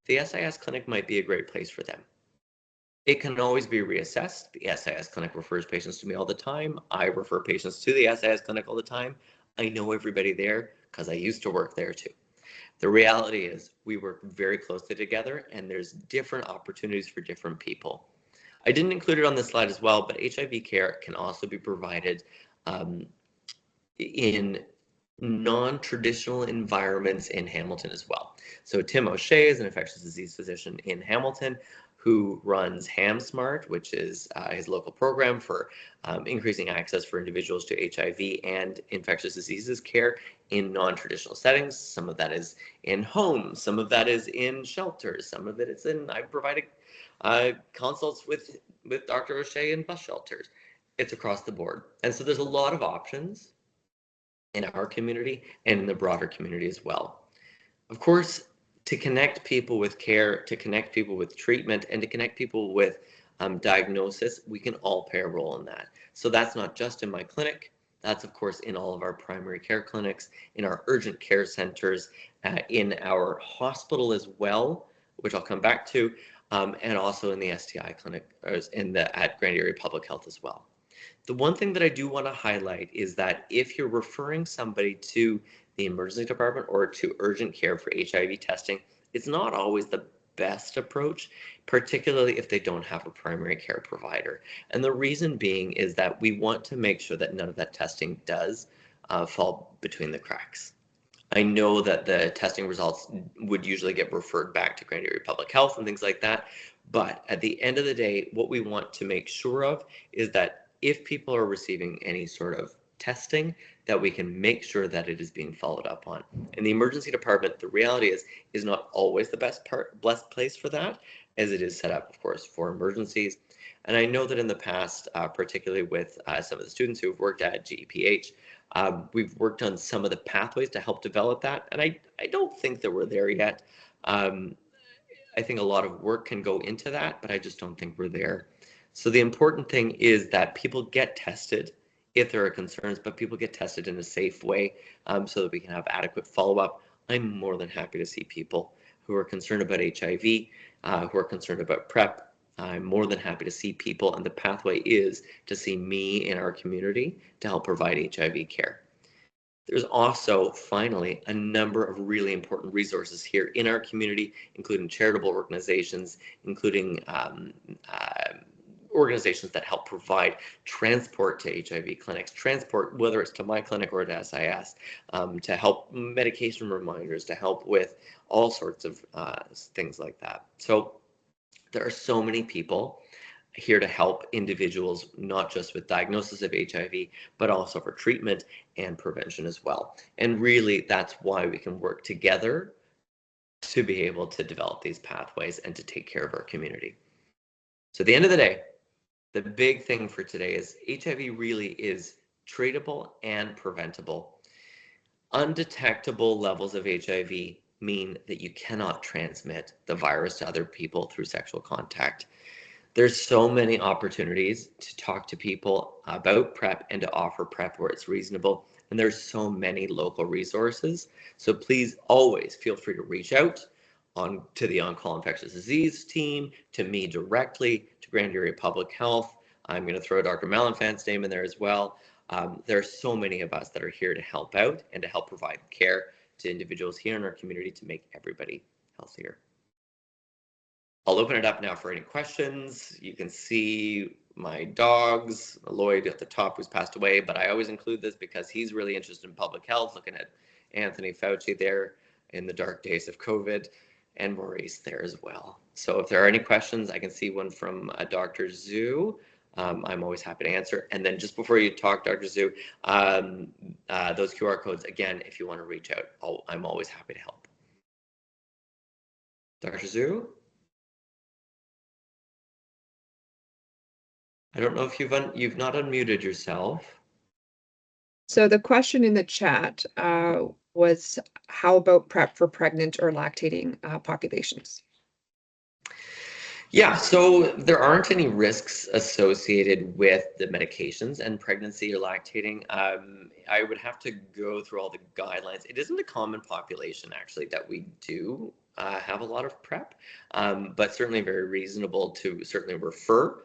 the SIS clinic might be a great place for them. It can always be reassessed. The SIS clinic refers patients to me all the time. I refer patients to the SIS clinic all the time. I know everybody there because I used to work there too. The reality is we work very closely together and there's different opportunities for different people. I didn't include it on this slide as well, but HIV care can also be provided in non-traditional environments in Hamilton as well. So Tim O'Shea is an infectious disease physician in Hamilton who runs HamSmart, which is his local program for increasing access for individuals to HIV and infectious diseases care in non-traditional settings. Some of that is in homes, some of that is in shelters, some of it is in, I've provided consults with Dr. O'Shea in bus shelters. It's across the board. And so there's a lot of options in our community and in the broader community as well. Of course, to connect people with care, to connect people with treatment, and to connect people with diagnosis, we can all play a role in that. So that's not just in my clinic. That's, of course, in all of our primary care clinics, in our urgent care centers, in our hospital as well, which I'll come back to, and also in the STI clinic, or at Grand Area Public Health as well. The one thing that I do want to highlight is that if you're referring somebody to the emergency department or to urgent care for HIV testing, it's not always the best approach, particularly if they don't have a primary care provider. And the reason being is that we want to make sure that none of that testing does fall between the cracks. I know that the testing results would usually get referred back to Grand Area Public Health and things like that. But at the end of the day, what we want to make sure of is that if people are receiving any sort of testing, that we can make sure that it is being followed up on. And the emergency department, the reality is not always the best place for that, as it is set up, of course, for emergencies. And I know that in the past, particularly with some of the students who have worked at GEPH, we've worked on some of the pathways to help develop that, and I don't think that we're there yet. I think a lot of work can go into that, but I just don't think we're there. So the important thing is that people get tested if there are concerns, but people get tested in a safe way so that we can have adequate follow-up. I'm more than happy to see people who are concerned about HIV, who are concerned about PrEP. I'm more than happy to see people, and the pathway is to see me in our community to help provide HIV care. There's also, finally, a number of really important resources here in our community, including charitable organizations, including organizations that help provide transport to HIV clinics, transport, whether it's to my clinic or to SIS, to help medication reminders, to help with all sorts of things like that. So there are so many people here to help individuals, not just with diagnosis of HIV, but also for treatment and prevention as well. And really, that's why we can work together to be able to develop these pathways and to take care of our community. So at the end of the day, the big thing for today is HIV really is treatable and preventable. Undetectable levels of HIV mean that you cannot transmit the virus to other people through sexual contact. There's so many opportunities to talk to people about PrEP and to offer PrEP where it's reasonable. And there's so many local resources. So please always feel free to reach out to the On-Call Infectious Disease team, to me directly, to Grand Area Public Health. I'm going to throw Dr. Malenfant's name in there as well. There are so many of us that are here to help out and to help provide care to individuals here in our community to make everybody healthier. I'll open it up now for any questions. You can see my dogs, Lloyd at the top who's passed away, but I always include this because he's really interested in public health, looking at Anthony Fauci there in the dark days of COVID, and Maurice there as well. So if there are any questions, I can see one from Dr. Zhu. I'm always happy to answer. And then just before you talk, Dr. Zhu, those QR codes, again, if you want to reach out, I'm always happy to help. Dr. Zhu? I don't know if you've not unmuted yourself. So the question in the chat was, how about PrEP for pregnant or lactating populations? Yeah, so there aren't any risks associated with the medications and pregnancy or lactating. I would have to go through all the guidelines. It isn't a common population, actually, that we do have a lot of PrEP, but certainly very reasonable to certainly refer.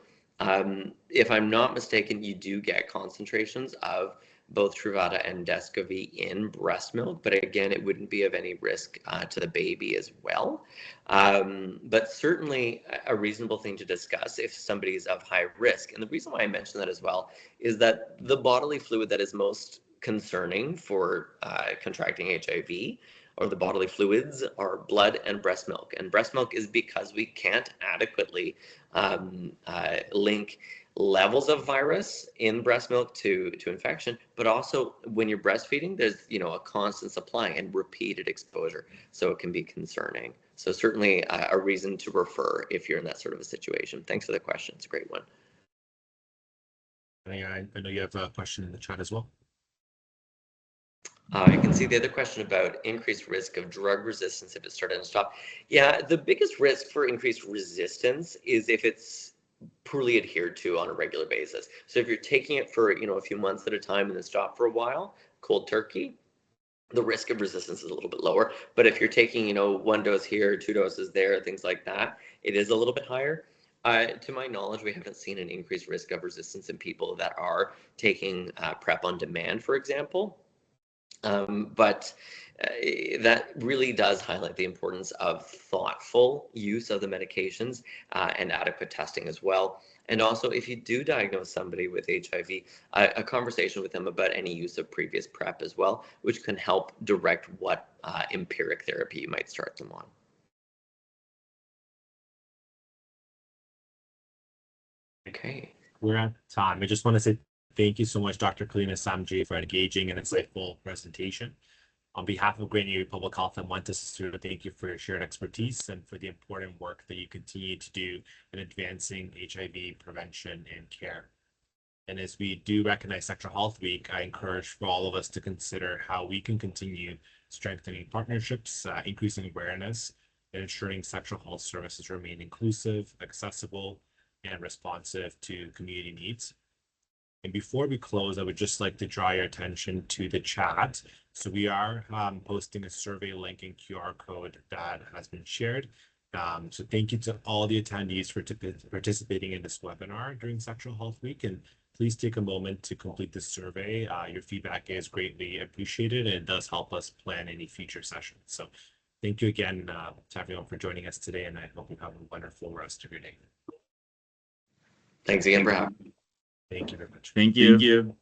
If I'm not mistaken, you do get concentrations of both Truvada and Descovy in breast milk, but again, it wouldn't be of any risk to the baby as well. But certainly a reasonable thing to discuss if somebody is of high risk. And the reason why I mention that as well is that the bodily fluid that is most concerning for contracting HIV, or the bodily fluids, are blood and breast milk. And breast milk is because we can't adequately link levels of virus in breast milk to infection, but also when you're breastfeeding, there's a constant supply and repeated exposure, so it can be concerning. So certainly a reason to refer if you're in that sort of a situation. Thanks for the question. It's a great one. I know you have a question in the chat as well. I can see the other question about increased risk of drug resistance if it started and stopped. Yeah, the biggest risk for increased resistance is if it's poorly adhered to on a regular basis. So if you're taking it for a few months at a time and then stop for a while, cold turkey, the risk of resistance is a little bit lower. But if you're taking one dose here, 2 doses there, things like that, it is a little bit higher. To my knowledge, we haven't seen an increased risk of resistance in people that are taking PrEP on demand, for example. But that really does highlight the importance of thoughtful use of the medications and adequate testing as well. And also, if you do diagnose somebody with HIV, a conversation with them about any use of previous PrEP as well, which can help direct what empiric therapy you might start them on. Okay. We're at time. I just want to say thank you so much, Dr. Kalina, Samji, for engaging and insightful presentation. On behalf of Grand Erie Public Health, I want to sincerely thank you for your shared expertise and for the important work that you continue to do in advancing HIV prevention and care. And as we do recognize Sexual Health Week, I encourage for all of us to consider how we can continue strengthening partnerships, increasing awareness, and ensuring sexual health services remain inclusive, accessible, and responsive to community needs. And before we close, I would just like to draw your attention to the chat. So we are posting a survey link and QR code that has been shared. So thank you to all the attendees for participating in this webinar during Sexual Health Week. And please take a moment to complete the survey. Your feedback is greatly appreciated and it does help us plan any future sessions. So thank you again to everyone for joining us today, and I hope you have a wonderful rest of your day. Thanks again for having me. Thank you very much. Thank you.